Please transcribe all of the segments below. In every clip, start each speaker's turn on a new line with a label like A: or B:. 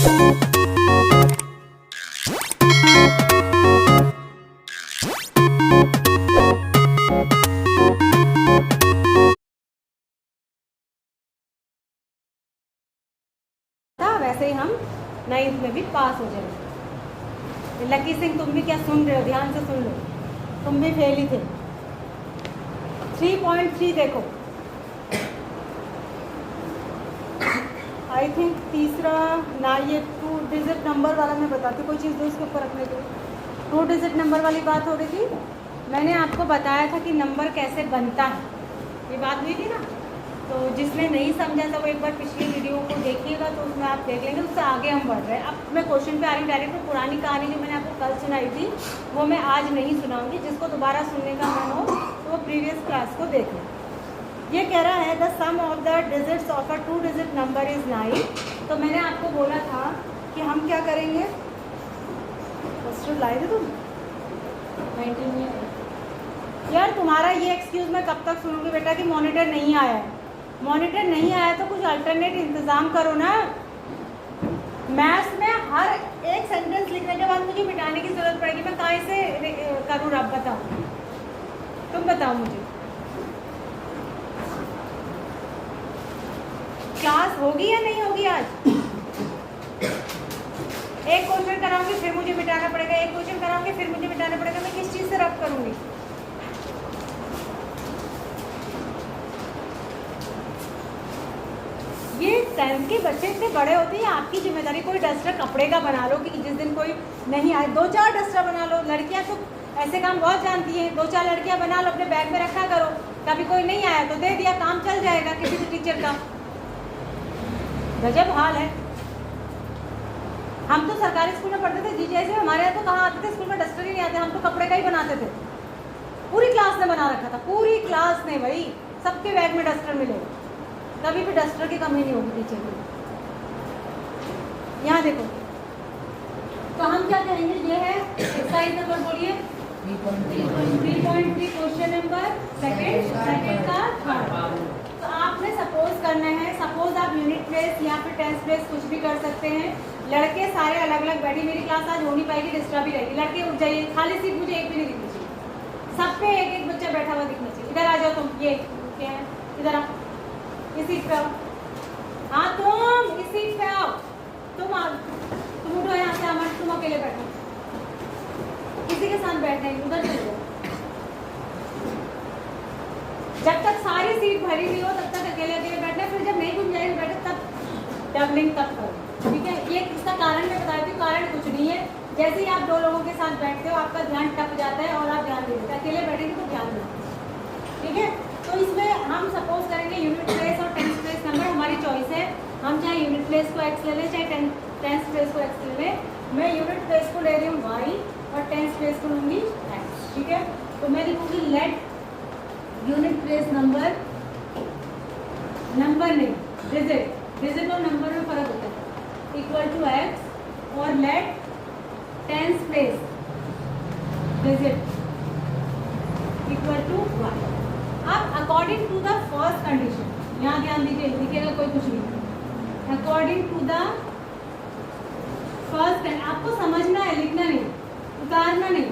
A: वैसे ही हम 9th में भी पास हो जाएंगे। लकी सिंह तुम भी क्या सुन रहे हो, ध्यान से सुन लो, तुम भी फेल ही थे। 3.3 देखो, आई थिंक तीसरा ना, ये 2 डिजिट नंबर वाला मैं बताती, कोई चीज़ दो इसके ऊपर रखने के लिए। 2 डिजिट नंबर वाली बात हो रही थी, मैंने आपको बताया था कि नंबर कैसे बनता है, ये बात हुई थी ना। तो जिसने नहीं समझा था वो एक बार पिछली वीडियो को देखिएगा, तो उसमें आप देख लेंगे, उससे आगे हम बढ़ रहे हैं। अब मैं क्वेश्चन पे आ रही हूँ डायरेक्ट। तो पुरानी कहानी जो मैंने आपको कल सुनाई थी वो मैं आज नहीं सुनाऊंगी, जिसको दोबारा सुनने का मन हो तो वो प्रीवियस क्लास को देख लें। ये कह रहा है the sum of the digits of a 2 digit number is 9। तो मैंने आपको बोला था कि हम क्या करेंगे, लाए थे तुम 19 में। यार तुम्हारा ये एक्सक्यूज़ मैं कब तक सुनूंगी बेटा कि मॉनिटर नहीं आया है। मॉनिटर नहीं आया तो कुछ अल्टरनेट इंतज़ाम करो ना। मैथ्स में हर एक सेंटेंस लिखने के बाद मुझे मिटाने की ज़रूरत पड़ेगी, मैं कहाँ से करूँ? रब बताओ, तुम बताओ मुझे। क्लास होगी या नहीं होगी आज? एक क्वेश्चन कराऊंगी फिर मुझे मिटाना पड़ेगा, एक क्वेश्चन कराऊंगी फिर मुझे मिटाना पड़ेगा, मैं किस चीज़ से रब करूंगी? ये 10th के बच्चे इतने बड़े होते हैं, आपकी जिम्मेदारी कोई डस्टर कपड़े का बना लो कि जिस दिन कोई नहीं आए 2-4 डस्टर बना लो। लड़कियां तो ऐसे काम बहुत जानती हैं, 2-4 लड़कियां बना लो, अपने बैग में रखा करो, कभी कोई नहीं आया तो दे दिया, काम चल जाएगा किसी भी टीचर का। गजब हाल है। हम तो सरकारी स्कूल में पढ़ते थे जी, जैसे हमारे यहाँ तो कहाँ आते थे, स्कूल में डस्टर ही नहीं आते, हम तो कपड़े का ही बनाते थे। पूरी क्लास ने बना रखा था, पूरी क्लास ने भाई, सबके बैग में डस्टर मिलेगा, कभी भी डस्टर की कमी नहीं होगी टीचर की। यहाँ देखो, तो हम क्या कहेंगे, ये है एक्सरसाइज नंबर, बोलिए 3.3 क्वेश्चन नंबर सेकंड का थर्ड। तो आपने सपोज करना है, सपोज आप यूनिट प्लेस या फिर टेंस प्लेस कुछ भी कर सकते हैं। लड़के सारे अलग अलग बैठे, मेरी क्लास आज हो नहीं पाएगी, डिस्टर्ब ही रहेगी। लड़के उठ जाइए, खाली सीट मुझे एक भी नहीं दिखनी चाहिए, सब पे एक एक बच्चा बैठा हुआ दिखना चाहिए। इधर आ जाओ तुम, ये क्या है, इधर आओ, इस सीट पे आओ। हाँ तुम इस सीट पे आओ, तुम उठो यहाँ से, हमारे तुम अकेले बैठो, किसी के साथ बैठना है, उधर चले जाओ। जब तक सारी सीट भरी हुई हो तब तक अकेले अकेले बैठना, फिर जब नहीं गुंजाइश बैठे तब डबलिंग तब करो, ठीक है। ये इसका कारण मैं बताती हूँ, कारण कुछ नहीं है, जैसे ही आप 2 लोगों के साथ बैठते हो आपका ध्यान टप जाता है और आप ध्यान नहीं देते, अकेले बैठेंगे तो ध्यान देते, ठीक है। तो इसमें हम सपोज करेंगे यूनिट प्लेस और टेंस प्लेस नंबर हमारी चॉइस है, हम चाहे यूनिट प्लेस को एक्स ले लें चाहे टेंस प्लेस को एक्स ले लें। मैं यूनिट प्लेस को ले रही हूँ वाई और टेंस प्लेस को लूँगी एक्स, ठीक है। तो मैं लिखूँगी लेट यूनिट प्लेस नंबर नहीं डिजिट और नंबर में फर्क होता है, इक्वल टू एक्स, और let tens place digit equal to Y. अब according to the first condition, यहाँ ध्यान दीजिए, लिखेगा कोई कुछ नहीं, अकॉर्डिंग टू द फर्स्ट, आपको समझना है, लिखना नहीं, उतारना नहीं।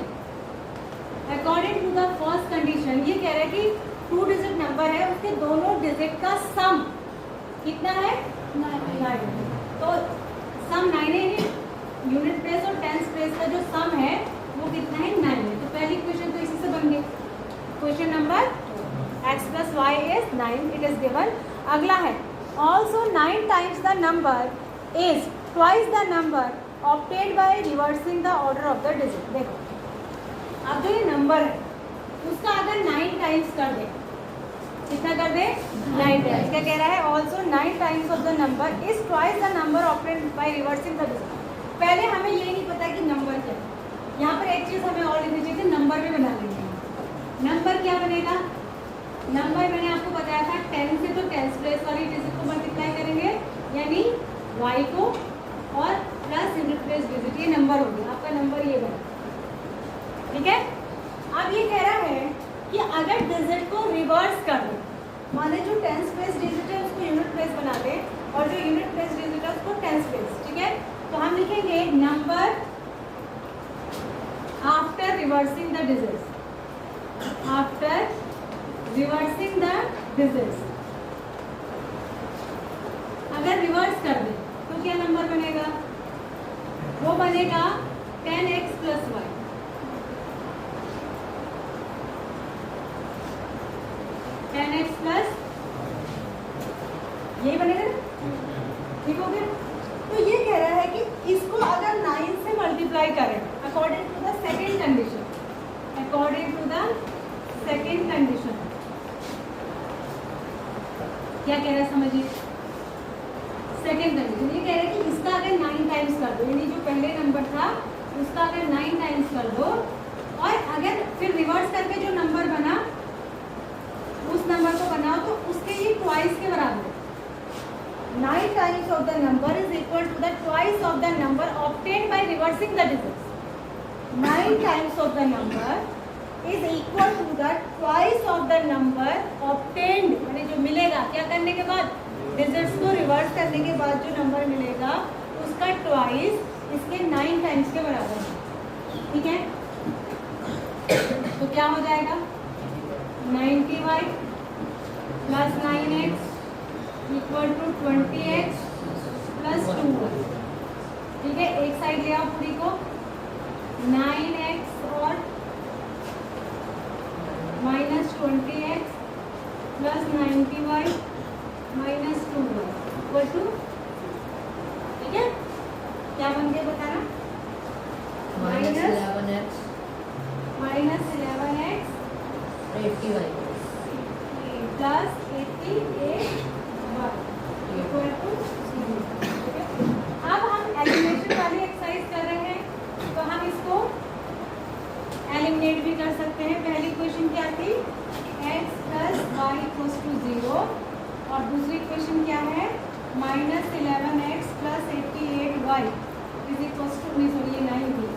A: According to the first condition, ये कह रहा है कि 2 डिजिट नंबर है, उसके दोनों डिजिट का सम कितना है, 9। तो सम 9 है, यूनिट प्लेस और टेंस प्लेस का जो सम है वो कितना है, 9 है। तो पहली क्वेश्चन तो इसी से बन गई, question number x plus y is 9, it is given। अगला है also 9 times the number is twice the number obtained by reversing the order of the digit। देखो अब जो ये नंबर है उसका अगर 9 टाइम्स कर दे, कितना कर दे, 9 टाइम्स। क्या कह रहा है, also 9 times of the number is twice the number obtained by reversing the digit। पहले हमें ये नहीं पता कि नंबर क्या है, यहाँ पर एक चीज़ हमें और लिखनी चाहिए, नंबर भी बना लेंगे। नंबर क्या बनेगा, नंबर मैंने आपको बताया था 10 से तो टेंस प्लेस वाली डिजिट को मल्टीप्लाई करेंगे, यानी y को और प्लस यूनिट प्लेस डिजिट, ये नंबर हो गया आपका, नंबर ये बना, ठीक है। अब ये कह रहा है कि अगर डिजिट को रिवर्स कर दे, माने जो टेंस प्लेस डिजिट है उसको यूनिट प्लेस बना दे और जो यूनिट प्लेस डिजिट है उसको टेंस प्लेस, ठीक है। लिखेंगे number after reversing the digits, after reversing the digits. अगर रिवर्स कर दे तो क्या नंबर बनेगा? वो बनेगा 10x plus Y. 10x plus यही बनेगा ना? ठीक हो गया। तो ये कह रहा है कि इसको अगर 9 से मल्टीप्लाई करें according to the second condition, according to the second condition, क्या कह रहा है समझिए। सेकेंड कंडीशन ये कह रहा है कि इसका अगर 9 टाइम्स कर दो, यानी जो पहले नंबर था उसका अगर 9 टाइम्स कर दो और अगर फिर रिवर्स करके जो नंबर बना उस नंबर को बनाओ तो उसके ये ट्वाइस के बराबर है। 9 times of the number is equal to the twice of the number obtained by reversing the digits. 9 times of the number is equal to the twice of the number obtained, यानी जो मिलेगा क्या करने के बाद, डिजिट्स को reverse करने के बाद जो नंबर मिलेगा उसका ट्वाइस इसके 9 टाइम्स के बराबर है। ठीक है, तो क्या हो जाएगा 90y plus 9x equal to 20x plus 2y। ठीक है, एक साइड ले आओ पूरी को, 9x और minus 20x plus 90y minus 2y equal to, ठीक है, क्या बन गया बताना, minus 11x 80y plus 88y equal to 0। अब हम एलिमिनेशन वाली एक्सरसाइज कर रहे हैं तो हम इसको एलिमिनेट भी कर सकते हैं। पहली इक्वेशन क्या थी, x plus Y equal to 0 और दूसरी इक्वेशन क्या है, minus 11x plus 88y is equal to, नहीं सॉरी ये 9 थी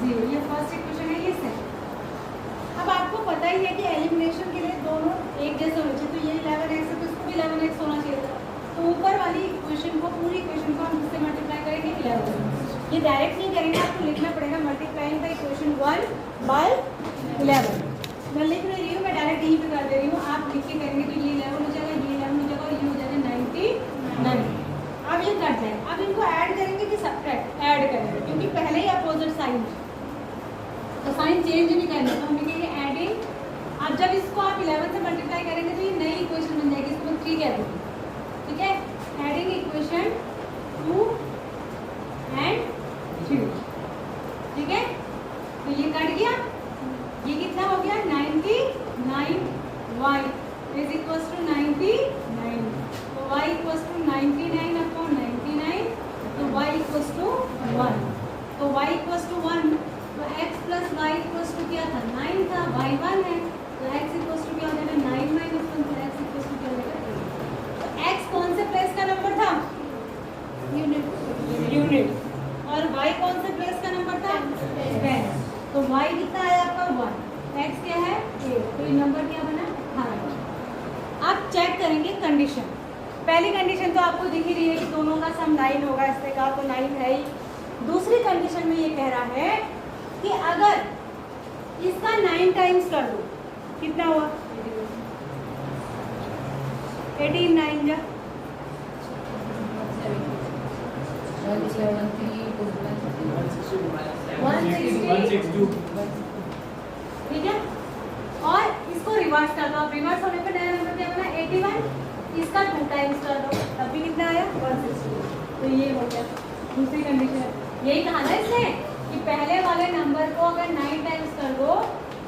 A: 0, ये फर्स्ट इक्वेशन है, ये सेकंड। अब आपको पता ही है कि एलिमिनेशन के लिए दोनों एक जैसे होने चाहिए, तो ये 11x है तो इसको भी 11x होना चाहिए था। तो ऊपर वाली इक्वेशन को, पूरी इक्वेशन को हम किससे मल्टीप्लाई करेंगे, 11। ये डायरेक्ट नहीं करेंगे, आपको लिखना पड़ेगा मल्टीप्लाइंग द इक्वेशन 1 बाय 11। मैं लिख नहीं रही हूँ, मैं डायरेक्ट यहीं पे कर दे रही हूँ, आप लिख के करेंगे तो ये 11 हो जाएगा, ये 11 हो जाएगा और ये हो जाएगा 99। अब ये कट जाए, अब इनको ऐड करेंगे कि सब्ट्रैक्ट, ऐड करेंगे क्योंकि पहले ही अपोजिट साइन, तो साइन चेंज नहीं करना, तो हम लिखेंगे एडिंग। अब जब इसको आप 11 से मल्टीप्लाई करेंगे तो ये नई इक्वेशन बन जाएगी, इसको 3 कह देंगे। ठीक है, एडिंग इक्वेशन 2 एंड 3। ठीक है, तो ये कट गया, ये कितना हो गया 99y इज इक्वल टू 99, तो y इक्वल टू 99 अपॉन 99, तो y इक्वल टू 1, तो y इक्वल टू 1, तो x plus Y equal to क्या था 9 था, y 1 है, तो x इक्वल टू क्या हो जाएगा 9 माइनस 1, तो x इक्वल टू क्या हो जाएगा 8। तो x कौन से प्लेस का नंबर था, यूनिट, और y कौन से प्लेस का नंबर था, स्पेस, तो y कितना आया आपका 1, x क्या है 8, तो ये नंबर क्या बना 18। आप चेक करेंगे कंडीशन, पहली कंडीशन तो आपको दिख ही रही है कि दोनों का सम 9 होगा, इससे कहा तो 9 है ही। दूसरी कंडीशन में ये कह रहा है कि अगर इसका 9 टाइम्स कर दो, कितना हुआ 18 9 जा 162। ठीक है, और इसको रिवर्स कर दो, अब रिवर्स होने पर नया नंबर क्या बना 81, इसका 2 टाइम्स कर दो तब भी कितना आया 162, तो ये हो गया दूसरी कंडीशन। यही कहा ना इसने कि पहले वाले नंबर को अगर 9 टाइम्स कर दो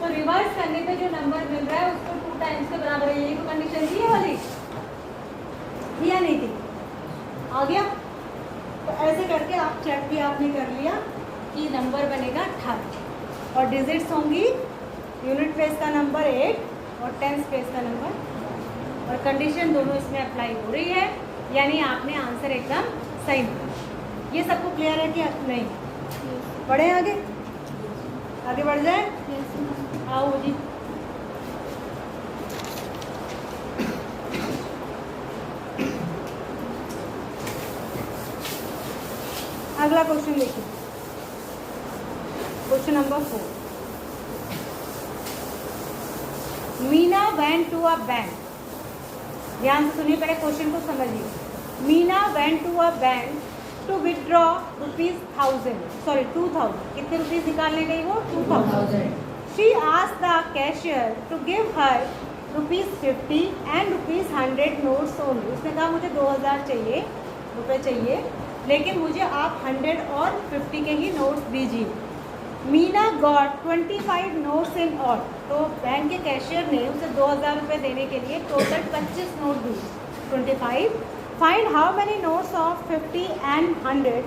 A: तो रिवर्स करने पे जो नंबर मिल रहा है उसको 2 टाइम्स के बराबर है। यही तो कंडीशन थी ये वाली, थी या नहीं थी, आ गया। तो ऐसे करके आप चेक भी आपने कर लिया कि नंबर बनेगा 18 और डिजिट्स होंगी यूनिट प्लेस का नंबर 8 और टेंस प्लेस का नंबर, और कंडीशन दोनों इसमें अप्लाई हो रही है, यानी आपने आंसर एकदम सही दिया। ये सबको क्लियर है कि नहीं, बढ़े आगे बढ़ जाए, आओ जी। अगला क्वेश्चन देखिए, question number 4। Meena went to a bank, ध्यान से सुनिए, पहले क्वेश्चन को समझिए। Meena went to a bank to withdraw ₹1000, 2000, कितने रुपीज निकालने गई वो? 2000। She asked the cashier to give her ₹50 and ₹100 notes only. उसने कहा मुझे 2000 चाहिए, रुपये चाहिए, लेकिन मुझे आप 100 और 50 के ही नोट्स दीजिए। Meena got 25 notes in all, तो बैंक के कैशियर ने उसे 2000 रुपये देने के लिए टोटल 25 नोट दिए, 25। Find how many notes of 50 and 100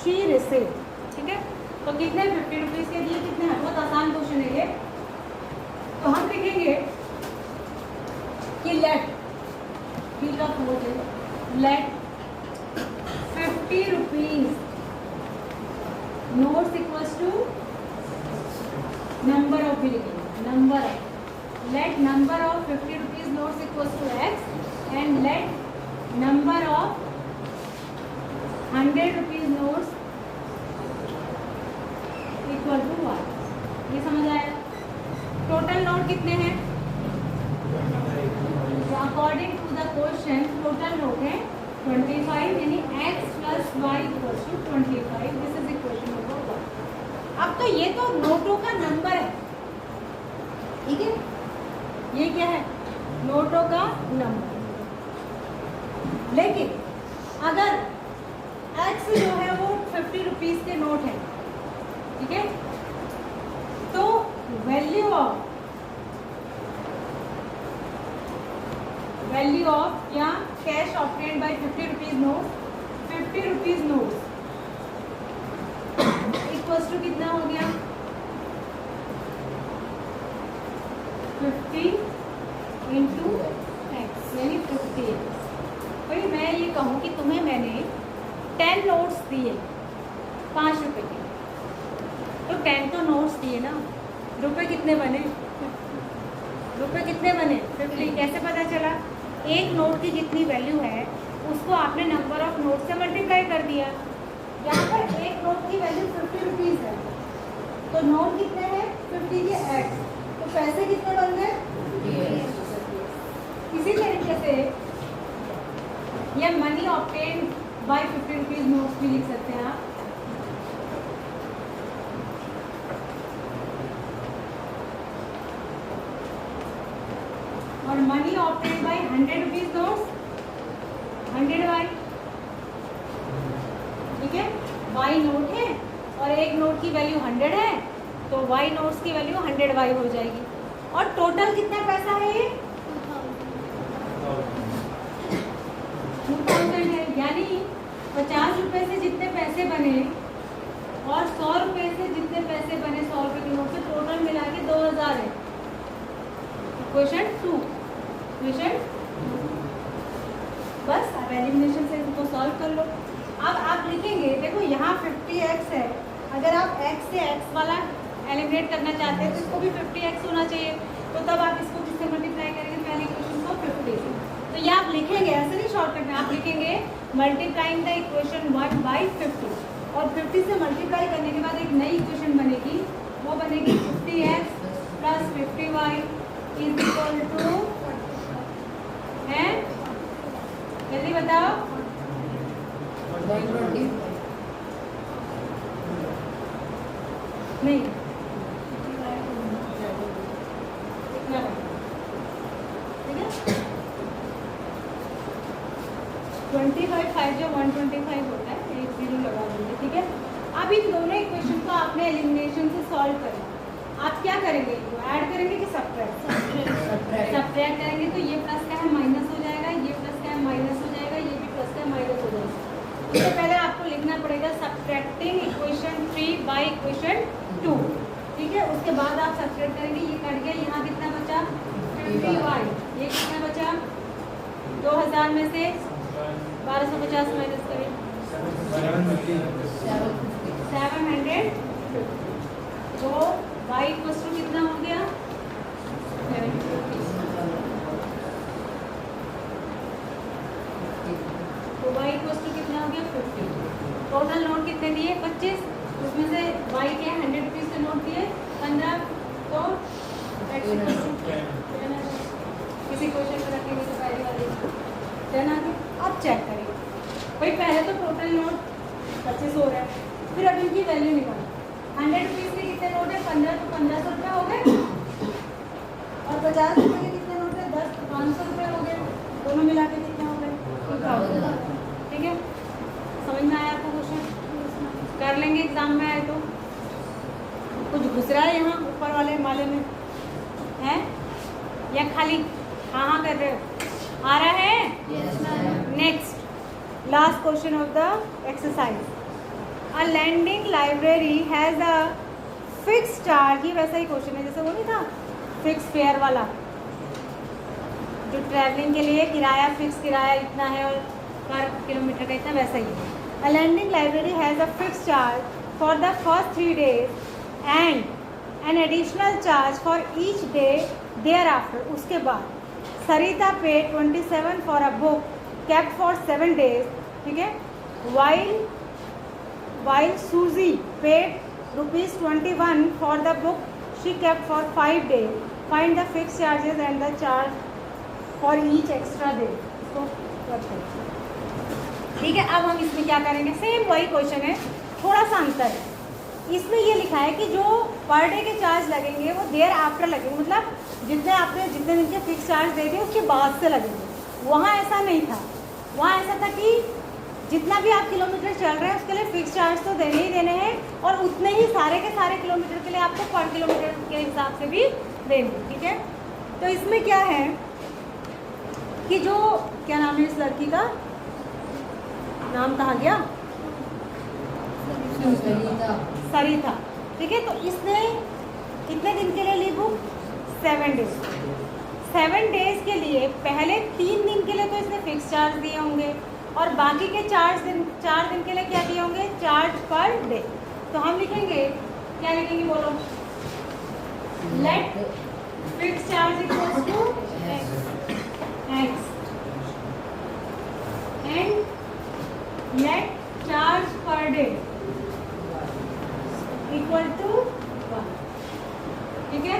A: she receive. ठीक है, तो कितने 50 रुपीज़ के दिए, कितने हैं? बहुत आसान क्वेश्चन है ये। तो हम लिखेंगे कि let let 50 rupees notes equals to number of, भी लिखेंगे number of, let number of 50 rupees notes equals to x and let number of 100 rupees notes equal to y। ये समझ आया? टोटल नोट कितने हैं? According to the question total note है 25, यानी x + y equals to 25। This is equation number 1। अब तो ये तो नोटों का नंबर है, ठीक है, ये क्या है? नोटों का नंबर। लेकिन अगर x जो है वो 50 रुपीज़ के नोट है, ठीक है, तो वैल्यू ऑफ या cash obtained by 50 rupees note, 50 rupees notes equals to कितना हो गया? 50 इंटू एक्स, यानी 50x। भाई मैं ये कहूँ कि तुम्हें मैंने 10 नोट्स दिए 5 रुपए के, तो 10 तो नोट्स दिए ना, रुपए कितने बने? 50। कैसे पता चला? एक नोट की जितनी वैल्यू है उसको आपने नंबर ऑफ नोट से मल्टीप्लाई कर दिया। यहाँ पर एक नोट की वैल्यू 50 रुपीज़ है, तो नोट कितने हैं? 50 के x, तो पैसे कितने बन गए? इसी तरीके से ये money obtained by 50 rupees notes भी लिख सकते हैं आप। और money obtained by 100 rupees notes 100y, ठीक है, y नोट है और एक नोट की वैल्यू 100 है, तो y नोट्स की वैल्यू 100y हो जाएगी। और टोटल कितना पैसा है ये? 2000 है, यानी 50 रुपए से जितने पैसे बने और 100 रुपए से जितने पैसे बने 100 रुपए के नोट से, टोटल मिला के 2000 है। क्वेश्चन 2, बस अब एलिमिनेशन से इसको सॉल्व कर लो। अब आप लिखेंगे, देखो यहाँ 50x है, अगर आप x से x वाला एलिमिनेट करना चाहते हैं तो इसको भी 50x होना चाहिए, तो तब आप इसको किससे मल्टीप्लाई करेंगे? पहले इक्वेशन को 50 से। तो ये आप लिखेंगे, ऐसे नहीं शॉर्टकट में, आप लिखेंगे मल्टीप्लाइंग द इक्वेशन 1 बाई 50, और 50 से मल्टीप्लाई करने के बाद एक नई इक्वेशन बनेगी, वो बनेगी 50x + 50y is equal to है, जल्दी बताओ,
B: 120
A: नहीं, 25 5 जो 125 होता है, एक 0 लगा देंगे, ठीक है। अब इन दोनों इक्वेशन को आपने एलिमिनेशन से सॉल्व करना। आप क्या करेंगे? ऐड करेंगे कि सब्ट्रैक्ट करेंगे, तो ये प्लस का है माइनस हो जाएगा, ये प्लस का है माइनस हो जाएगा, ये भी प्लस का है माइनस हो जाएगा। तो पहले आपको लिखना पड़ेगा सब्ट्रैक्टिंग इक्वेशन 3 बाई इक्वेशन 2, ठीक है। उसके बाद आप सब्ट्रैक्ट करेंगे, ये कट गया, यहाँ कितना बचा? 50y, ये कितना बचा? 2000 में से 1250 माइनस करें, 700, तो y इक्वल टू कितना हो गया? 750। तो y इक्वल टू कितना हो गया? 50। टोटल नोट कितने दिए 25, उसमें से y के 100 रुपीज़ के नोट दिए 15, तो किसी क्वेश्चन में रखेंगे तो पहले वाले देन आगे। अब चेक करेंगे भाई, पहले तो टोटल नोट 25 हो रहा है, फिर अब इनकी वैल्यू निकालो। 100 रुपीज़ के कितने नोट है 15, तो 1500 रुपये हो गए, और 50 रुपये के कितने नोट है 10, तो 500 रुपये हो गए, दोनों मिला के कितने हो गए 2000। ठीक है, समझ में आया आपको क्वेश्चन? कर लेंगे एग्जाम में आए तो। कुछ घुस रहा है यहाँ ऊपर वाले माले में है या खाली हाँ हाँ कर रहे हो? आ रहा है? Next last question of the exercise. A lending library has a fix charge. ये वैसा ही क्वेश्चन है जैसे वो नहीं था फिक्स फेयर वाला, जो ट्रैवलिंग के लिए किराया फिक्स किराया इतना है और पर किलोमीटर का इतना, वैसा ही है। A lending library has a fix charge for the first 3 days and an additional charge for each day thereafter. उसके बाद Sarita paid 27 for a book kept for 7 days, ठीक है, while Suzy paid ₹21 for the book she kept for 5 days. Find the fixed charges and the charge for each extra day. इसको रख करें। ठीक है, अब हम इसमें क्या करेंगे, सेम वही क्वेश्चन है, थोड़ा सा अंतर है। इसमें ये लिखा है कि जो पर डे के चार्ज लगेंगे वो देयर आफ्टर लगेंगे, मतलब जितने आपने जितने दिन के फिक्स चार्ज दे दिए उसके बाद से लगेंगे। वहाँ ऐसा नहीं था, वहाँ ऐसा था कि जितना भी आप किलोमीटर चल रहे हैं उसके लिए फिक्स चार्ज तो देने ही देने हैं, और उतने ही सारे के सारे किलोमीटर के लिए आपको पर किलोमीटर के हिसाब से भी देंगे। ठीक है, तो इसमें क्या है कि जो क्या नाम है इस लड़की का, नाम कहाँ गया, सरिता। ठीक है, तो इसने कितने दिन के लिए ली बुक 7 days। 7 days के लिए पहले 3 दिन के लिए तो इसने फिक्स चार्ज दिए होंगे, और बाकी के 4 दिन के लिए क्या दिए होंगे, चार्ज पर डे। तो हम लिखेंगे, क्या लिखेंगे बोलो, let fix charge equals to X and let charge per day equal to 1। ठीक है,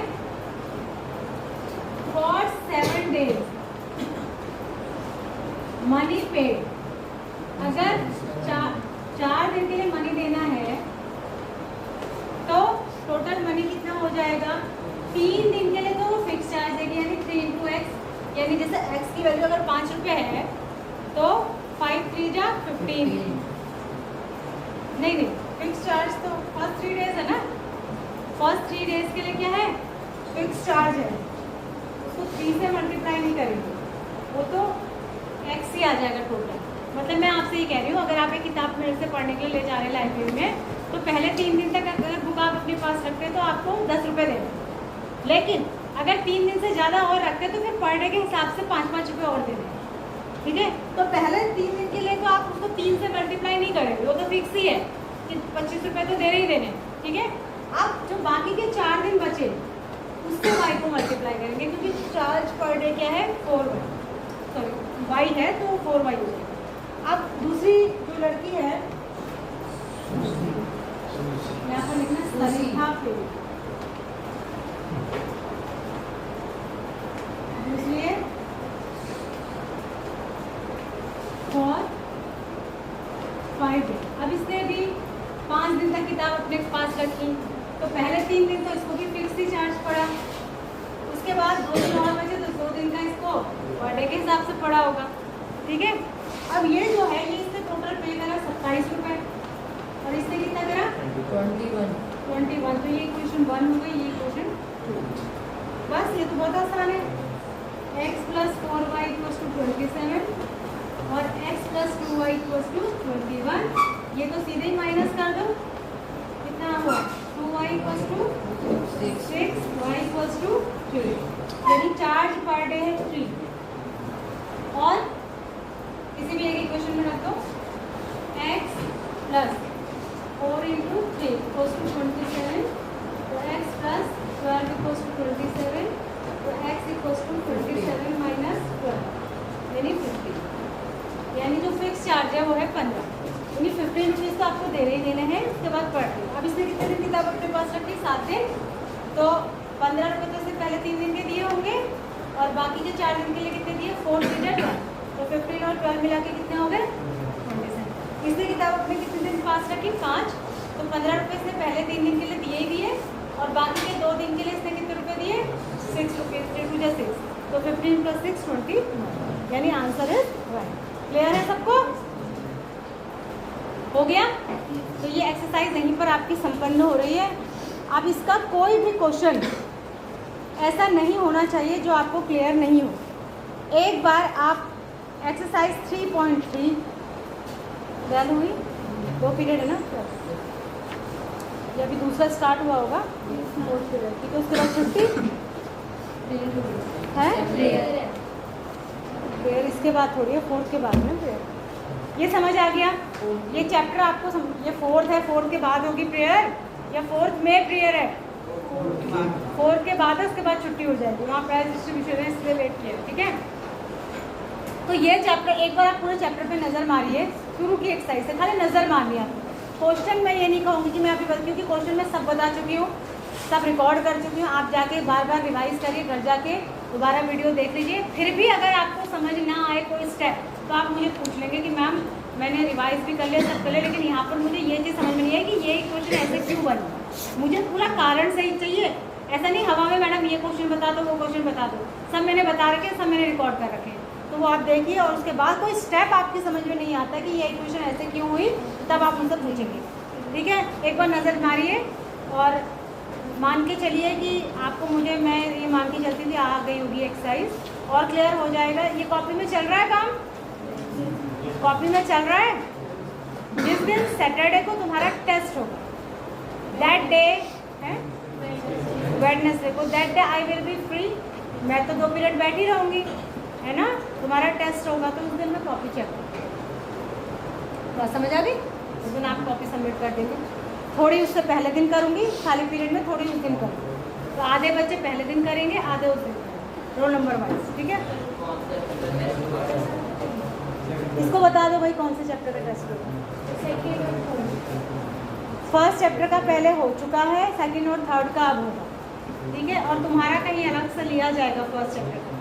A: फॉर 7 days मनी पेड, अगर 4 दिन के लिए मनी देना है तो टोटल मनी कितना हो जाएगा, 3 दिन के लिए तो वो फिक्स चार्ज देगी, यानी 3 into x, यानी जैसे x की वैल्यू अगर 5 रुपये है तो 5 3 जा 15। नहीं फिक्स चार्ज तो फर्स्ट 3 days है ना, फर्स्ट 3 days के लिए क्या है, फिक्स चार्ज है, उसको 3 से मल्टीप्लाई नहीं करेंगे, वो तो x ही आ जाएगा टोटल। मतलब मैं आपसे ये कह रही हूँ, अगर आप एक किताब मेरे से पढ़ने के लिए ले जा रहे हैं लाइब्रेरी में, तो पहले 3 दिन तक अगर बुक आप अपने पास रखते हैं तो आपको 10 रुपये देने, लेकिन अगर 3 दिन से ज़्यादा और रखते हैं तो फिर पर डे के हिसाब से 5-5 रुपये और देने। ठीक है, तो पहले 3 दिन के लिए तो आप उसको 3 से मल्टीप्लाई नहीं करेंगे, वो तो फिक्स ही है कि 25 रुपये तो देने ही देने। ठीक है, अब जो बाकी के 4 दिन बचे उससे y को मल्टीप्लाई करेंगे, क्योंकि चार्ज पर डे क्या है 4y, सॉरी y है तो 4y हो जाएगा। अब दूसरी जो लड़की है यहाँ पर लिखना सरिता पे, दूसरी है फॉर 5 days। अब इसने भी 5 दिन तक किताब अपने पास रखी, तो पहले 3 दिन तो इसको भी फिक्स ही चार्ज पड़ा, उसके बाद 2 दिन और बचे तो 2 दिन का इसको पर डे के हिसाब से पड़ा होगा। ठीक है, अब ये जो है ये इसने टोटल पे करा 27 रुपये, और इसने कितना करा 21। तो ये क्वेश्चन 1 हो गई, ये क्वेश्चन 2। बस ये तो बहुत आसान है, x + 4y = 27 और x + 2y = 21। ये तो सीधे ही माइनस कर दो, कितना हुआ 2y = 6, y = 3, यानी चार्ज पर डे है 3। और किसी भी एक इक्वेशन में रख दो, x + 4 × 3 = 27, तो x + 12 = 27, तो x = 27 - 12 यानी 50। यानी जो फिक्स चार्ज है वो है 15, यानी 15 रुपीज़ तो आपको देने ही देने हैं, उसके बाद पढ़ रही अब इसने कितने दिन किताब अपने पास रखी? 7 दिन, तो 15 रुपये तो इसने पहले 3 दिन के दिए होंगे और बाकी के 4 दिन के लिए कितने दिए? 4 पीरियड, तो 15 और 12 मिला के कितने हो गए? 27। इसने किताब अपने कितने दिन पास रखी? 5, तो 15 रुपये इसने पहले 3 दिन के लिए दिए ही दिए और बाकी के 2 दिन के लिए इसने कितने रुपये दिए? 6 रुपीज़, 3 2 6, तो 15 + 6 20, यानी आंसर इज राइट। क्लियर है सबको? हो गया? तो ये एक्सरसाइज यहीं पर आपकी संपन्न हो रही है। अब इसका कोई भी क्वेश्चन ऐसा नहीं होना चाहिए जो आपको क्लियर नहीं हो। एक बार आप एक्सरसाइज 3.3 डन हुई, 2 पीरियड है ना, ये अभी दूसरा स्टार्ट हुआ होगा, 4th पीरियड, ठीक है, उसके बाद छुट्टी है, प्रेयर इसके बाद थोड़ी है, 4th के बाद में प्रेयर। ये समझ आ गया? ये चैप्टर आपको ये 4th है, 4th के बाद होगी प्रेयर या 4th में प्रेयर है? 4th के बाद है, उसके बाद छुट्टी हो जाएगी, वहाँ प्राइज डिस्ट्रीब्यूशन है, इसलिए वेट किया, ठीक है। तो ये चैप्टर एक बार आप पूरे चैप्टर पे नज़र मारिए, शुरू की एक्सरसाइज से खाली नज़र मार लिया। क्वेश्चन मैं ये नहीं कहूँगी कि मैं अभी क्योंकि क्वेश्चन मैं सब बता चुकी हूँ, सब रिकॉर्ड कर चुकी हूँ। आप जाके बार बार रिवाइज करिए, घर जाके दोबारा वीडियो देख लीजिए। फिर भी अगर आपको समझ ना आए कोई स्टेप तो आप मुझे पूछ लेंगे कि मैम मैंने रिवाइज भी कर लिया, सब कर लिया, लेकिन यहाँ पर मुझे ये चीज़ समझ में नहीं है कि ये क्वेश्चन ऐसे क्यों बना। मुझे पूरा कारण सही चाहिए, ऐसा नहीं हवा में मैडम ये क्वेश्चन बता दो, वो क्वेश्चन बता दो। सब मैंने बता रखे, सब मैंने रिकॉर्ड कर रखे हैं, तो वो आप देखिए। और उसके बाद कोई स्टेप आपकी समझ में नहीं आता कि ये इक्वेशन ऐसे क्यों हुई, तब आप उनसे पूछेंगे, ठीक है। एक बार नज़र मारिए और मान के चलिए कि आपको मुझे मैं ये मान के चलती थी आ गई होगी एक्सरसाइज और क्लियर हो जाएगा। ये कॉपी में चल रहा है काम, कॉपी में चल रहा है। जिस दिन सैटरडे को तुम्हारा टेस्ट होगा, दैट डे है वेडनेसडे को, that day I will be free. मैं तो 2 पीरियड बैठी रहूँगी, है ना। तुम्हारा टेस्ट होगा तो उस दिन मैं कॉपी चेक करूँगी, बात समझ आ गई? उस दिन आप कॉपी सबमिट कर देंगे। थोड़ी उससे पहले दिन करूँगी, खाली पीरियड में थोड़ी उस दिन करूँगी, तो आधे बच्चे पहले दिन करेंगे, आधे उस दिन, रोल नंबर वाइज, ठीक है। इसको बता दो भाई कौन से चैप्टर का टेस्ट होगा? फर्स्ट चैप्टर का पहले हो चुका है, सेकंड और थर्ड का अब होगा, ठीक है। और तुम्हारा कहीं अलग से लिया जाएगा फर्स्ट चैप्टर का,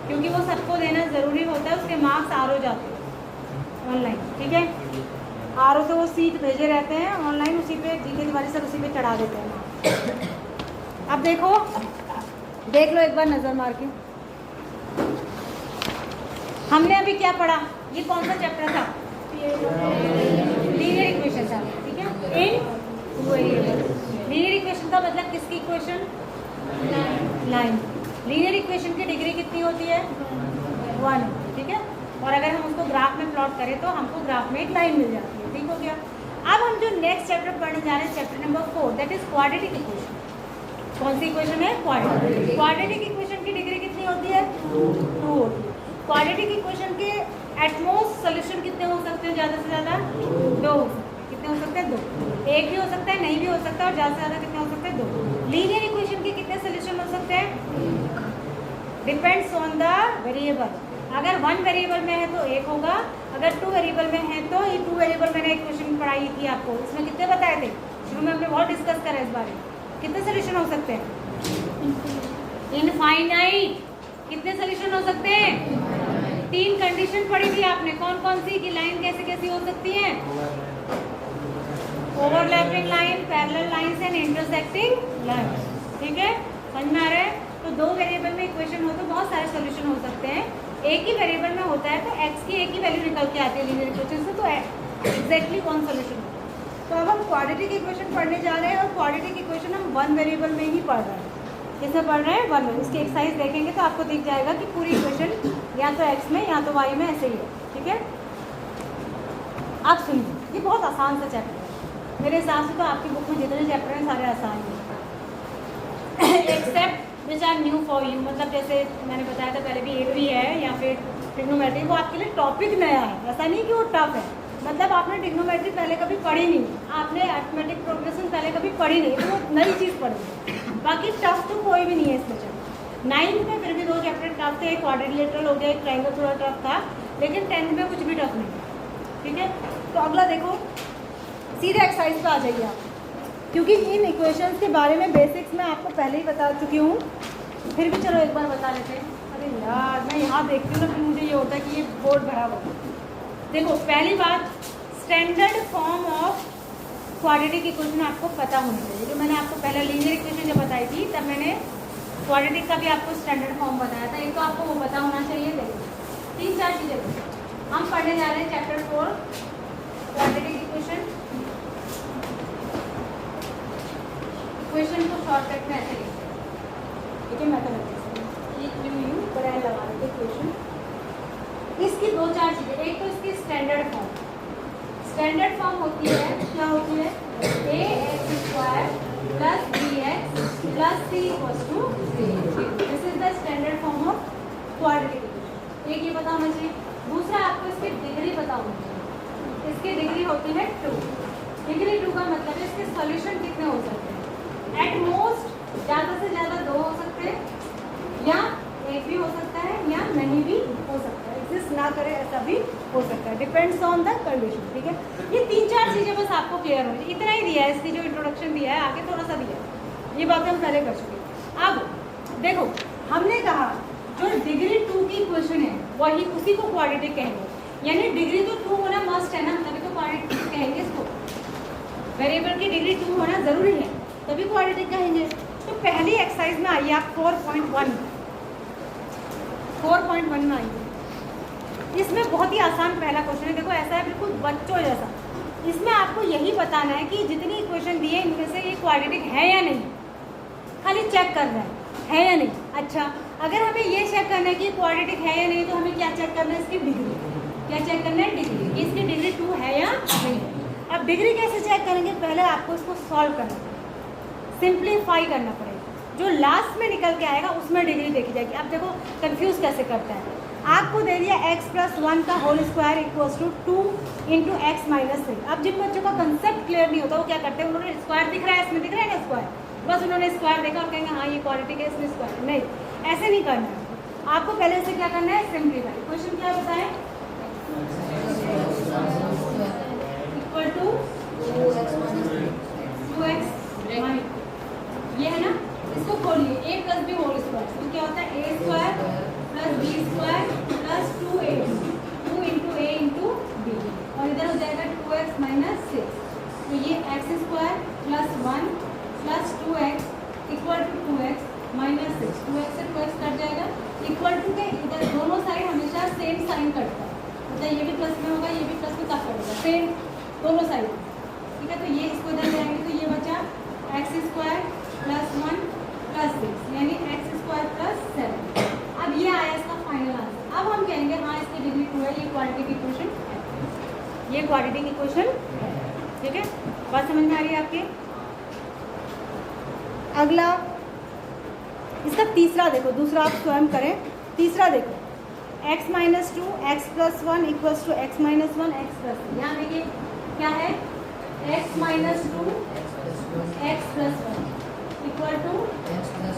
A: क्योंकि वो सबको देना ज़रूरी होता है, उसके मार्क्स आर जाते हैं ऑनलाइन, ठीक है। आर से वो सीट भेजे रहते हैं ऑनलाइन, उसी पे जीके तुम्हारी सर उसी पे चढ़ा देते हैं। अब देखो, देख लो एक बार नज़र मार के, हमने अभी क्या पढ़ा? ये कौन सा चैप्टर था? लीनियर इक्वेशन था, ठीक है। इन टू वेरिएबल, लीनियर इक्वेशन का मतलब किसकी इक्वेशन? लाइन। लीनियर इक्वेशन की डिग्री कितनी होती है? 1, ठीक है। और अगर हम उसको ग्राफ में प्लॉट करें तो हमको ग्राफ में एक लाइन मिल जाती है, ठीक हो गया। अब हम जो नेक्स्ट चैप्टर पढ़ने जा रहे हैं, chapter number 4, that is quadratic equation. कौन सी इक्वेशन है? क्वाड्रेटिक। क्वाड्रेटिक इक्वेशन की डिग्री कितनी होती है? 2 होती है। क्वाड्रेटिक इक्वेशन के एटमोस्ट सोल्यूशन कितने हो सकते हैं? ज़्यादा से ज़्यादा 2। कितने हो सकते हैं? 2। एक भी हो सकता है, नहीं भी हो सकता, और ज़्यादा से ज़्यादा कितने हो सकते हैं? 2। लीनियर इक्वेशन के कितने सोल्यूशन हो सकते हैं? Depends on the variable. अगर 1 वेरिएबल में है तो 1 होगा, अगर 2 वेरिएबल में है तो ये 2 वेरिएबल मैंने एक क्वेश्चन पढ़ाई थी आपको, इसमें कितने बताए थे? शुरू में हमने बहुत डिस्कस करा इस बारे में। कितने सोल्यूशन हो सकते हैं? इनफाइनाइट। कितने सोल्यूशन हो सकते हैं? 3 कंडीशन पढ़ी थी आपने, कौन कौन सी? कि लाइन कैसे कैसी हो सकती है? Overlapping line, parallel lines and intersecting line, ठीक है। समझ में आ रहा है? तो 2 वेरिएबल में इक्वेशन हो तो बहुत सारे सोल्यूशन हो सकते हैं। एक ही वेरिएबल में होता है तो x की एक ही वैल्यू निकल के आती है लीनियर इक्वेशन से, तो एग्जैक्टली कौन सोल्यूशन होता है। तो अब हम क्वाड्रेटिक इक्वेशन पढ़ने जा रहे हैं, और क्वाड्रेटिक इक्वेशन हम 1 वेरिएबल में ही पढ़ रहे हैं। किसमें पढ़ रहे हैं? 1 में। इसकी एक्सरसाइज देखेंगे तो आपको दिख जाएगा कि पूरी इक्वेशन या तो x में या तो y में ऐसे ही है, ठीक है। आप सुनिए, ये बहुत आसान सा चैप्टर है मेरे हिसाब से, तो आपकी बुक में जितने चैप्टर हैं सारे आसान हैं, except which are new for you. मतलब जैसे मैंने बताया था पहले भी, एक भी है या फिर ट्रिग्नोमेट्री, वो आपके लिए टॉपिक नया है, ऐसा नहीं कि वो टफ है। मतलब आपने ट्रिग्नोमेट्री पहले कभी पढ़ी नहीं, आपने अरिथमेटिक प्रोग्रेशन पहले कभी पढ़ी नहीं, तो वो नई चीज़ पढ़ी। बाकी टफ तो कोई भी नहीं है इसमें। 9th में फिर भी 2 चैप्टर टफ थे, एक क्वाड्रिलेटरल हो गया, एक ट्रायंगल थोड़ा टफ था, लेकिन 10th में कुछ भी टफ नहीं, ठीक है। तो अगला देखो, सीधे एक्सरसाइज पे आ जाइए आप, क्योंकि इन इक्वेशंस के बारे में बेसिक्स मैं आपको पहले ही बता चुकी हूँ, फिर भी चलो एक बार बता लेते हैं। अरे यार मैं यहाँ देखती हूँ ना, फिर मुझे ये होता है कि ये बोर्ड भरा हुआ। देखो पहली बात, standard form of quadratic equation आपको पता होना चाहिए। जो मैंने आपको पहले लीनियर इक्वेशन जब बताई थी तब मैंने क्वाड्रेटिक का भी आपको स्टैंडर्ड फॉर्म बताया था। एक तो आपको वो पता होना चाहिए। देखो 3-4 चीज़ें हम पढ़ने जा रहे हैं चैप्टर 4 क्वाड्रेटिक इक्वेशन। इक्वेशन को शॉर्टकट में ऐसे लिखते हैं, ठीक है, मैथमेटिक्स यू ब्रैन लगा देते इक्वेशन। इसकी 2-4 चीज़ें, एक तो इसकी स्टैंडर्ड फॉर्म। स्टैंडर्ड फॉर्म होती है, क्या होती है, ax² + bx + c = 0। This is the standard form of quadratic equation. एक ये पता होना चाहिए। दूसरा आपको इसकी डिग्री पता होनी चाहिए। इसकी डिग्री होती है 2। डिग्री 2 का मतलब है इसके सॉल्यूशन कितने हो सकते हैं। एट मोस्ट ज़्यादा से ज़्यादा 2 हो सकते हैं, या एक भी हो सकता है, या नहीं भी हो सकता है, एग्जिस्ट ना करे ऐसा भी हो सकता है, डिपेंड्स ऑन द कंडीशन, ठीक है। ये 3-4 चीज़ें बस आपको क्लियर होनी चाहिए। इतना ही दिया है, इसकी जो इंट्रोडक्शन दिया है, आगे थोड़ा सा दिया है, ये बातें हम पहले कर चुके हैं। अब देखो हमने कहा जो डिग्री 2 की इक्वेशन है वही उसी को क्वाड्रेटिक कहेंगे, यानी डिग्री तो 2 होना मस्ट है ना, तभी तो क्वाड्रेटिक कहेंगे इसको। वेरिएबल की डिग्री 2 होना जरूरी है, तभी क्वाड्रेटिक कहेंगे। तो पहली एक्सरसाइज में आइए आप 4.1 में आइए। इसमें बहुत ही आसान पहला क्वेश्चन है। देखो ऐसा है बिल्कुल बच्चों जैसा। इसमें आपको यही बताना है कि जितनी इक्वेशन दी है इनमें से ये क्वाड्रेटिक है या नहीं, खाली चेक करना है या नहीं। अच्छा, अगर हमें ये चेक करना है कि क्वाड्रेटिक है या नहीं, तो हमें क्या चेक करना है, इसकी डिग्री। क्या चेक करना है, डिग्री, इसकी डिग्री 2 है या नहीं। अब डिग्री कैसे चेक करेंगे, पहले आपको इसको सॉल्व करना पड़ेगा, सिंप्लीफाई करना पड़ेगा। जो लास्ट में निकल के आएगा उसमें डिग्री देखी जाएगी। अब देखो कंफ्यूज कैसे करता है। आपको दे दिया x + 1 का होल स्क्वायर = 2 × x - 3। अब जिन बच्चों का कंसेप्ट क्लियर नहीं होता वो क्या करते हैं, उन्होंने स्क्वायर दिख रहा है, इसमें दिख रहा है ना स्क्वायर, बस उन्होंने स्क्वायर देखा और कहेंगे हाँ ये क्वाड्रेटिक है, इसमें स्क्वायर। नहीं, ऐसे नहीं करना है। आपको पहले से क्या करना है, सिंप्लीफाई। क्वेश्चन क्या बताएं, =2x ये है ना, इसको खोलिए, a + b होल स्क्वायर, तो क्या होता है a² + b² + 2a, 2 × a × b, और इधर हो जाएगा 2x - 6। तो ये x² + 1 + 2x = 2x - 6। 2x से 2x कट जाएगा, इक्वल टू के इधर दोनों साइड हमेशा सेम साइन कटता है, मतलब ये भी प्लस में होगा, ये भी प्लस में कट कटेगा, सेम दोनों साइड, ठीक है। तो ये इसको इधर जाएंगे तो ये बचा x² + 1 + 6, यानी x² + 7। अब ये आया इसका फाइनल आंसर। अब हम कहेंगे हाँ इसकी डिग्री 2 है, ये क्वाड्रेटिक इक्वेशन है, ये क्वाड्रेटिक इक्वेशन है, ठीक है। बात समझ में आ रही है आपके। अगला इसका तीसरा देखो, दूसरा आप स्वयं करें। तीसरा देखो, x - 2 x + 1 = x - 1 x + 3। यहाँ देखिए क्या है, x - 2 x + 1 = x + 1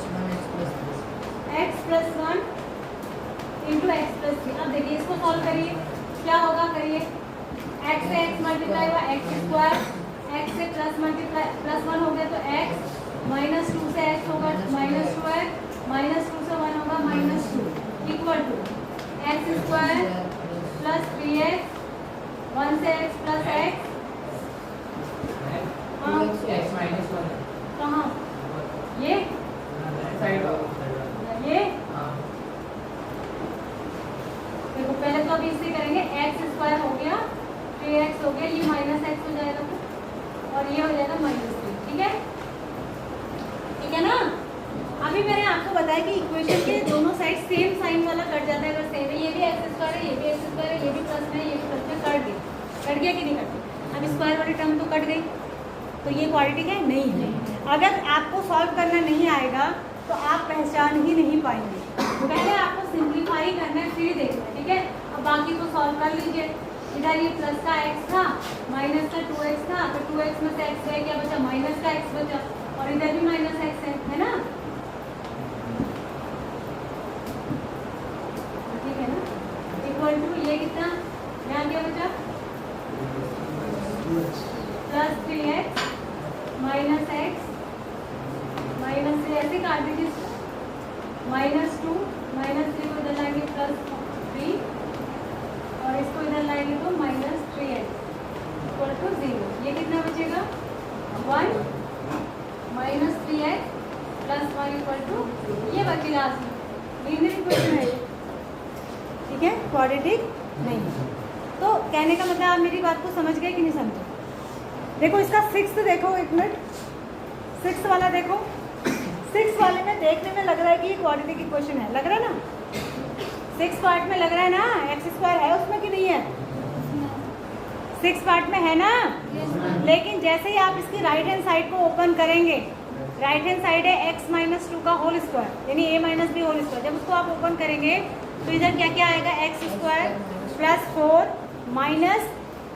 A: x + 1 × x + 3। अब देखिए इसको सॉल्व करिए, क्या होगा, करिए x से x मल्टीप्लाई हुआ x², x से +1 हो गया तो x, -2 से x होगा -2x, -2 से 1 होगा -2, इक्वल टू x² + 3x, 1 से x + x, कहाँ ये देखो पहले तो अभी इसे करेंगे, x² हो गया, 3x हो गया, ये -x हो जाएगा और ये हो जाएगा -3, ठीक है, ठीक है ना। अभी मैंने आपको बताया कि इक्वेशन के दोनों साइड सेम साइन वाला कट जाता है। अगर सेम है, ये भी x² है, ये भी x² है, ये भी प्लस में, ये भी प्लस में, कट गया कि नहीं कट। अब स्क्वायर वाली टर्म तो कट गई, तो ये क्वाड्रेटिक है, नहीं है। अगर आपको सॉल्व करना नहीं आएगा तो आप पहचान ही नहीं पाएंगे। तो पहले आपको सिंप्लीफाई करना है, फिर देखना है, ठीक है। अब बाकी को सॉल्व कर लीजिए। इधर ये प्लस का x था, माइनस का 2x था, तो 2x में से x गया, क्या बचा, माइनस का x बचा, और इधर भी -x है ना, ठीक है ना। इक्वल टू ये कितना 3x माइनस एक्स माइनस 3 ऐसे काट दीजिए, -2 -3 को इधर लाएंगे +3 और इसको इधर लाएंगे तो -3x इक्वल टू 0। ये कितना बचेगा 1 -3x + 1 इक्वल टू ये बचेगा लीनियर इक्वेशन है, ठीक है, क्वाड्रेटिक नहीं। तो कहने का मतलब आप मेरी बात को समझ गए कि नहीं समझे? देखो इसका 6th देखो, एक मिनट 6th वाला देखो। 6th वाले में देखने में लग रहा है कि ये क्वाड्रेटिक इक्वेशन है, लग रहा है ना? 6th पार्ट में लग रहा है ना, x² है उसमें कि नहीं है? 6th पार्ट में है ना? लेकिन जैसे ही आप इसकी राइट हैंड साइड को ओपन करेंगे, राइट हैंड साइड है x - 2 का होल स्क्वायर यानी a - b होल स्क्वायर, जब उसको आप ओपन करेंगे तो इधर क्या क्या आएगा, x² + 4 -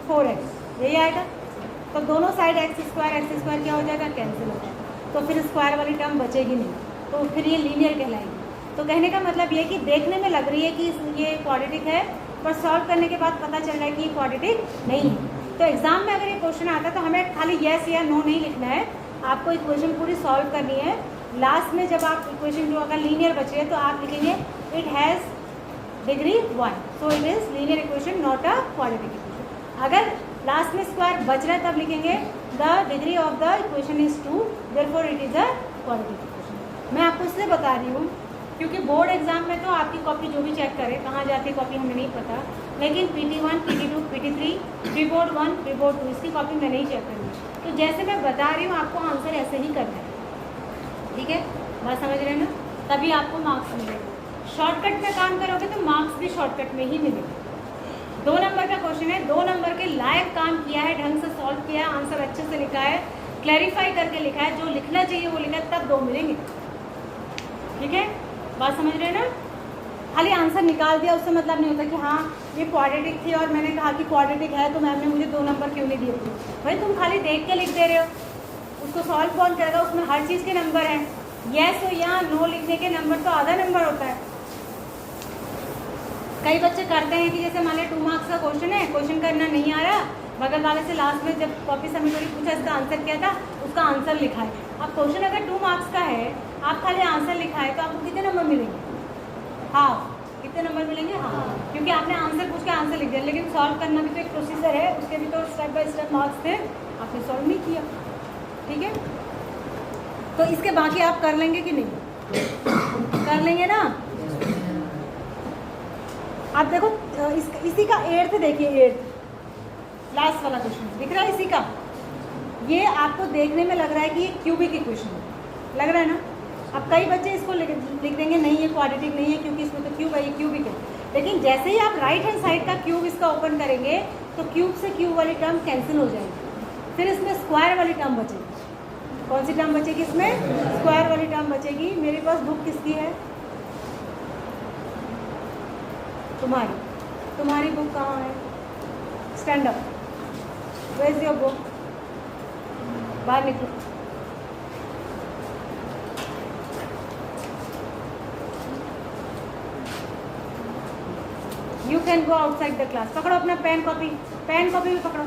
A: 4x यही आएगा। तो दोनों साइड x² क्या हो जाएगा, कैंसिल हो जाएगा, तो फिर स्क्वायर वाली टर्म बचेगी नहीं, तो फिर ये लीनियर कहलाएगी। तो कहने का मतलब ये कि देखने में लग रही है कि ये क्वाड्रेटिक है, पर सॉल्व करने के बाद पता चल रहा है कि ये क्वाड्रेटिक नहीं है। तो एग्जाम में अगर ये क्वेश्चन आता है तो हमें खाली येस या नो नहीं लिखना है, आपको इक्वेशन पूरी सॉल्व करनी है। लास्ट में जब आप इक्वेशन जो अगर लीनियर बचे तो आप लिखेंगे it has degree 1, so it is linear equation not a quadratic equation. अगर लास्ट में स्क्वायर बच रहा है तब लिखेंगे the degree of the equation is 2, therefore it is a quadratic equation. मैं आपको इसलिए बता रही हूँ क्योंकि बोर्ड एग्जाम में तो आपकी कॉपी जो भी चेक करे, कहाँ जाती है कॉपी हमें नहीं पता, लेकिन PT1 PT2 PT3 pre-board 1 pre-board 2 इसकी कॉपी मैं नहीं चेक करनी। तो जैसे मैं बता रही हूँ आपको आंसर ऐसे ही करना है, ठीक है, बात समझ रहे हैं ना? तभी आपको मार्क्स मिलेगा। शॉर्टकट में काम करोगे तो मार्क्स भी शॉर्टकट में ही मिलेगा। 2 नंबर का क्वेश्चन है, 2 नंबर के लायक काम किया है, ढंग से सॉल्व किया है, आंसर अच्छे से लिखा है, क्लैरिफाई करके लिखा है, जो लिखना चाहिए वो लिखा है, तब 2 मिलेंगे, ठीक है, बात समझ रहे हैं ना? खाली आंसर निकाल दिया उससे मतलब नहीं होता कि हाँ ये क्वाड्रेटिक थी और मैंने कहा कि क्वाड्रेटिक है तो मैम ने मुझे 2 नंबर क्यों नहीं दिए थे। भाई तुम खाली देख के लिख दे रहे हो, उसको सॉल्व कौन करेगा? उसमें हर चीज़ के नंबर हैं, येस हो या नो लिखने के नंबर तो आधा नंबर होता है। कई बच्चे करते हैं कि जैसे मान लिया 2 मार्क्स का क्वेश्चन है, क्वेश्चन करना नहीं आ रहा, बगल वाले से लास्ट में जब कॉपी सबमिट करी पूछा इसका आंसर क्या था, उसका आंसर लिखा है। अब क्वेश्चन अगर 2 मार्क्स का है, आप खाली आंसर लिखा है तो आपको कितने नंबर मिलेंगे? हाफ। कितने नंबर मिलेंगे? हाँ, क्योंकि आपने आंसर पूछ के आंसर लिख दिया, लेकिन सॉल्व करना भी तो एक प्रोसीजर है, उसके भी तो स्टेप बाय स्टेप मार्क्स थे, आपने सॉल्व नहीं किया, ठीक है। तो इसके बाकी आप कर लेंगे कि नहीं? कर लेंगे ना? आप देखो इसी का 8th देखिए, 8th लास्ट वाला क्वेश्चन दिख रहा है इसी का। ये आपको देखने में लग रहा है कि ये क्यूबिक इक्वेशन है, लग रहा है ना? अब कई बच्चे इसको लिख देंगे नहीं ये क्वाड्रेटिक नहीं है क्योंकि इसमें तो क्यूब है, ये क्यूबिक है। लेकिन जैसे ही आप राइट हैंड साइड का क्यूब इसका ओपन करेंगे तो क्यूब से क्यूब वाली टर्म कैंसिल हो जाएगी, फिर इसमें स्क्वायर वाली टर्म बचेगी। कौन सी टर्म बचेगी इसमें? स्क्वायर वाली टर्म बचेगी। मेरे पास बुक किसकी है? तुम्हारी बुक कहाँ है? Stand up, where is your book? बाहर निकलो। You can go outside the class. पकड़ो अपना पेन कॉपी भी पकड़ो।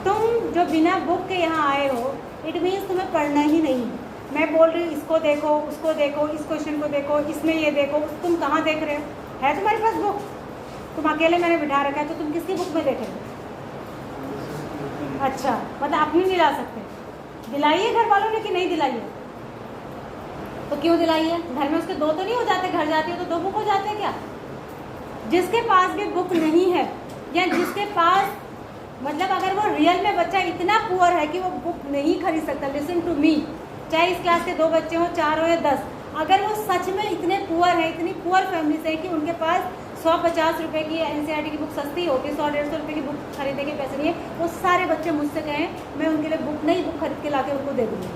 A: तुम जो बिना बुक के यहाँ आए हो, इट मीन्स तुम्हें पढ़ना ही नहीं। मैं बोल रही हूँ इसको देखो, उसको देखो, इस क्वेश्चन को देखो, इसमें ये देखो, तुम कहाँ देख रहे हो? है तुम्हारे पास बुक? तुम अकेले मैंने बिठा रखा है तो तुम किसकी बुक में देख रहे हो? अच्छा, मतलब अपनी नहीं ला सकते? दिलाइए घर वालों ने कि नहीं दिलाइए? तो क्यों दिलाइए? घर में उसके 2 तो नहीं हो जाते? घर जाती हो तो 2 बुक हो जाते हैं क्या? जिसके पास भी बुक नहीं है या जिसके पास मतलब अगर वो रियल में बच्चा इतना पुअर है कि वो बुक नहीं खरीद सकता, लिसन टू मी, चाहे इस क्लास के 2 बच्चे हों, 4 हो या 10, अगर वो सच में इतने पुअर है, इतनी पुअर फैमिली से है कि उनके पास 150 रुपये की NCERT की बुक सस्ती होती है, 100-150 रुपये की बुक खरीदने के पैसे नहीं है, वो सारे बच्चे मुझसे कहें मैं उनके लिए बुक खरीद के ला के उनको दे दूँगी।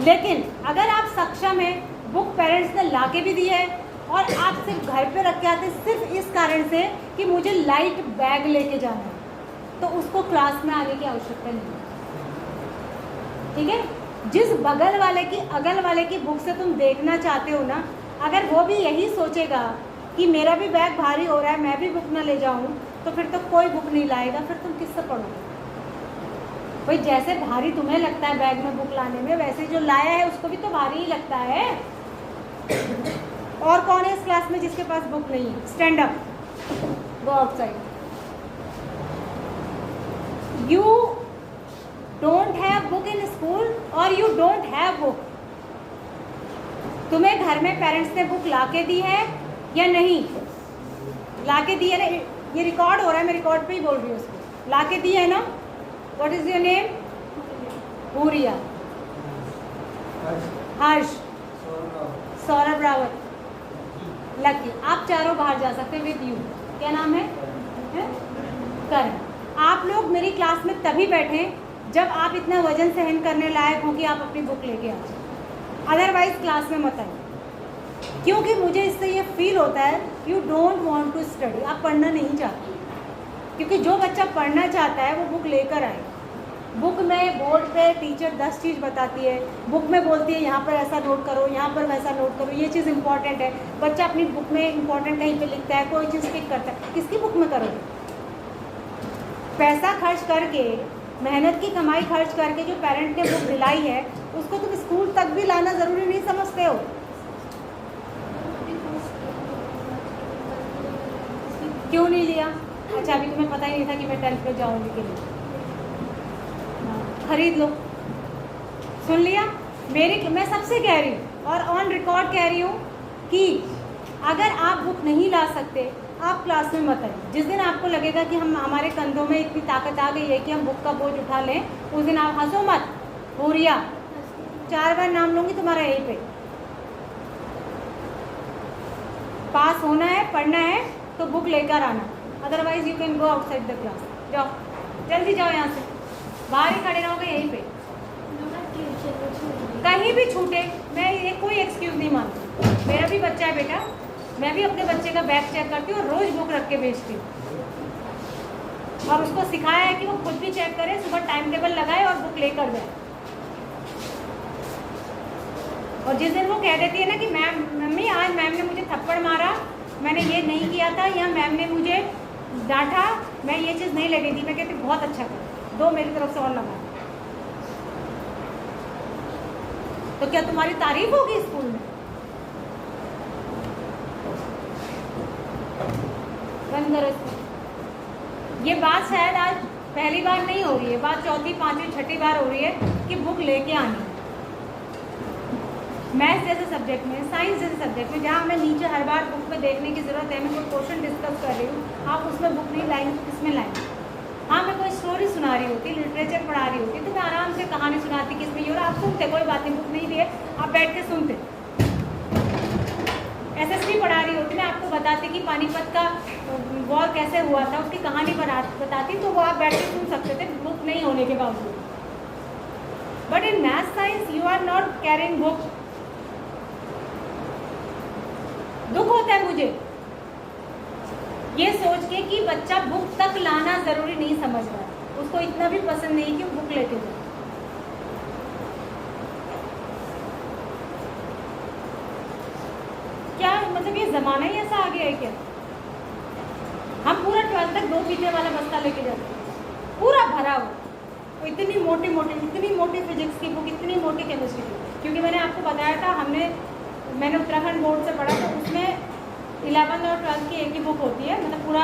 A: लेकिन अगर आप सक्षम हैं, बुक पेरेंट्स ने ला के भी दी है और आप सिर्फ घर पे रख के आते सिर्फ इस कारण से कि मुझे लाइट बैग लेके जाना है, तो उसको क्लास में आने की आवश्यकता नहीं है, ठीक है। जिस बगल वाले की अगल वाले की बुक से तुम देखना चाहते हो ना, अगर वो भी यही सोचेगा कि मेरा भी बैग भारी हो रहा है, मैं भी बुक ना ले जाऊं, तो फिर तो कोई बुक नहीं लाएगा, फिर तुम किससे पढ़ोगे? भाई जैसे भारी तुम्हें लगता है बैग में बुक लाने में, वैसे जो लाया है उसको भी तो भारी ही लगता है। और कौन है इस क्लास में जिसके पास बुक नहीं है? Stand up, go outside. You don't have book in school और यू डोंट हैव बुक। तुम्हें घर में पेरेंट्स ने बुक ला के दी है या नहीं? ला के दी है ना, ये रिकॉर्ड हो रहा है, मैं रिकॉर्ड पे ही बोल रही हूँ उसको। ला के दी है ना? What is your name? Huriya, Harsh, Saurabh Rawat, lucky. आप चारों बाहर जा सकते हैं विद यू। क्या नाम है? करण। आप लोग मेरी क्लास में तभी बैठे जब आप इतना वजन सहन करने लायक हो कि आप अपनी बुक लेके आ जाए, अदरवाइज क्लास में मत आइए। क्योंकि मुझे इससे ये फील होता है you don't want to study, आप पढ़ना नहीं चाहते। क्योंकि जो बच्चा पढ़ना चाहता है वो बुक लेकर आए। बुक में बोर्ड पे टीचर 10 चीज़ बताती है, बुक में बोलती है यहाँ पर ऐसा नोट करो, यहाँ पर वैसा नोट करो, ये चीज़ इंपॉर्टेंट है। बच्चा अपनी बुक में इंपॉर्टेंट कहीं पे लिखता है, कोई चीज़ टिक करता है, किसकी बुक में करोगे? पैसा खर्च करके, मेहनत की कमाई खर्च करके जो पेरेंट ने बुक दिलाई है उसको तुम स्कूल तक भी लाना ज़रूरी नहीं समझते हो? क्यों नहीं लिया? अच्छा, अभी तुम्हें पता ही नहीं था कि मैं 10th में जाऊँगी के लिए। खरीद लो। सुन लिया? मैं सबसे कह रही हूँ और ऑन रिकॉर्ड कह रही हूँ कि अगर आप बुक नहीं ला सकते आप क्लास में मत आइए। जिस दिन आपको लगेगा कि हमारे कंधों में इतनी ताकत आ गई है कि हम बुक का बोझ उठा लें, उस दिन आप हंसो मत। हुरिया, 4 बार नाम लूँगी तुम्हारा यहीं पे। पास होना है, पढ़ना है तो बुक लेकर आना, otherwise you can go outside the class. जाओ, जल्दी जाओ यहाँ से, बाहर ही खड़े रहोगे यहीं पे। कहीं भी छूटे, मैं ये कोई एक्सक्यूज़ नहीं मानती। मेरा भी बच्चा है बेटा, मैं भी अपने बच्चे का बैग चेक करती हूँ और रोज़ बुक रख के भेजती हूँ। और उसको सिखाया है कि वो खुद भी चेक करे, सुबह टाइम टेबल लगाए और बुक लेकर जाए। और जिस दिन वो कह देती है ना कि मैम, मम्मी आज मैम ने मुझे थप्पड़ मारा, मैंने ये नहीं किया था, या मैम ने मुझे डांटा, मैं ये चीज़ नहीं ले गई थी, मैं कहती बहुत अच्छा कर दो, मेरी तरफ से और लगा। तो क्या तुम्हारी तारीफ होगी स्कूल में? बंद करो इसको। ये बात शायद आज पहली बार नहीं हो रही है, बात चौथी, पांचवी, छठी बार हो रही है कि बुक लेके आनी है। मैथ्स जैसे सब्जेक्ट में, साइंस जैसे सब्जेक्ट में, जहाँ हमें नीचे हर बार बुक में देखने की ज़रूरत है, मैं कोई क्वेश्चन डिस्कस कर रही हूँ, आप उसमें बुक नहीं लाएंगे तो किसमें लाएंगे? हाँ, मैं कोई स्टोरी सुना रही होती, लिटरेचर पढ़ा रही होती, तो मैं आराम से कहानी सुनाती, किसमें ये, और आप सुनते, कोई बात नहीं, बुक नहीं दिए आप बैठ के सुनते। SST पढ़ा रही होती, मैं आपको बताती कि पानीपत का वॉर कैसे हुआ था, उसकी कहानी बताती, तो वो आप बैठ के सुन सकते थे बुक नहीं होने के बावजूद। But in math science you are not carrying book. दुख होता है मुझे ये सोच के कि बच्चा बुक तक लाना जरूरी नहीं समझ रहा है, उसको इतना भी पसंद नहीं कि वो बुक लेके जाए। क्या मतलब ये जमाना ही ऐसा आ गया है क्या? हम पूरा 12th तक 2 पीने वाला बस्ता लेके जाते हैं, पूरा भरा हुआ, तो इतनी मोटी फिजिक्स की बुक, इतनी मोटी केमिस्ट्री की। क्योंकि मैंने आपको बताया था, मैंने उत्तराखंड बोर्ड से पढ़ा, तो उसमें 11th और 12th की एक ही बुक होती है, मतलब पूरा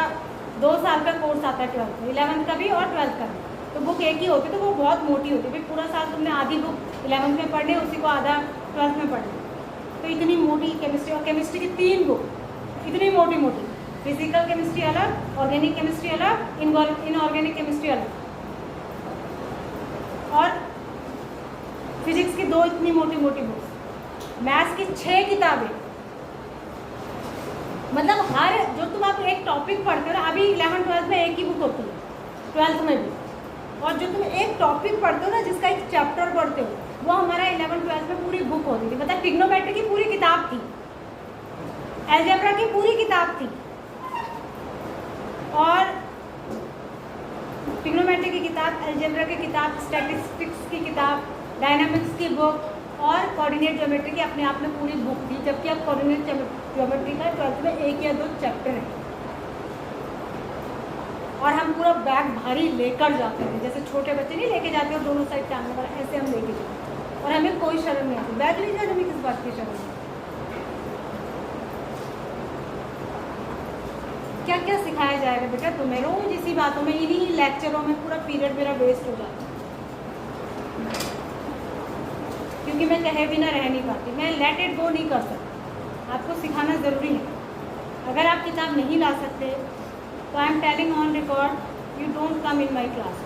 A: 2 साल का कोर्स आता है 12th में, 11th का भी और 12th का भी, तो बुक एक ही होती है, तो वो बहुत मोटी होती है। भाई पूरा साल तुमने आधी बुक 11th में पढ़नी, उसी को आधा 12th में पढ़ना, तो इतनी मोटी केमिस्ट्री, और केमिस्ट्री की 3 बुक इतनी मोटी, फिजिकल केमिस्ट्री अलग, ऑर्गेनिक केमिस्ट्री अलग, इनऑर्गेनिक केमिस्ट्री अलग, और फिजिक्स की 2 इतनी मोटी बुक्स, मैथ्स की 6 किताबें। मतलब हर जो तुम आप एक टॉपिक पढ़ते हो ना, अभी 11th 12th में एक ही बुक होती है, 12th में भी, और जो तुम एक टॉपिक पढ़ते हो ना, जिसका एक चैप्टर पढ़ते हो, वो हमारा 11th 12th में पूरी बुक होती थी। मतलब ट्रिग्नोमेट्री की पूरी किताब थी, अलजेब्रा की पूरी किताब थी, और ट्रिग्नोमेट्री की किताब, अलजेब्रा की किताब, स्टैटिस्टिक्स की किताब, डायनामिक्स की बुक, और कोऑर्डिनेट ज्योमेट्री की अपने आप में पूरी बुक थी। जबकि अब कोऑर्डिनेट ज्योमेट्री का 12th में 1 या 2 चैप्टर है। और हम पूरा बैग भारी लेकर जाते थे, जैसे छोटे बच्चे नहीं लेके जाते हो दोनों साइड टांगने वाला, ऐसे हम लेके जाते और हमें कोई शर्म नहीं आती। बैग ले जाने में किस बात की शर्म है? क्या क्या सिखाया जाएगा बेटा तुम्हें? रोज इसी बातों में, इन्हीं लेक्चरों में पूरा पीरियड मेरा वेस्ट हो जाता है, क्योंकि मैं कहे बिना रह नहीं पाती, मैं लेट इट गो नहीं कर सकती। आपको सिखाना ज़रूरी है। अगर आप किताब नहीं ला सकते तो I am telling on record, you don't come in my class.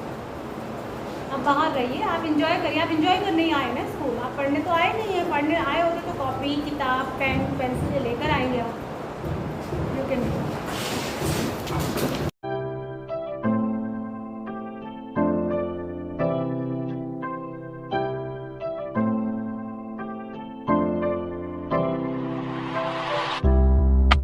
A: आप बाहर रहिए, आप इंजॉय करिए। आप इंजॉय करने ही आए ना स्कूल, आप पढ़ने तो आए नहीं है। पढ़ने आए होते तो कॉपी, किताब, पेन, पेंसिल लेकर आएंगे आप। You can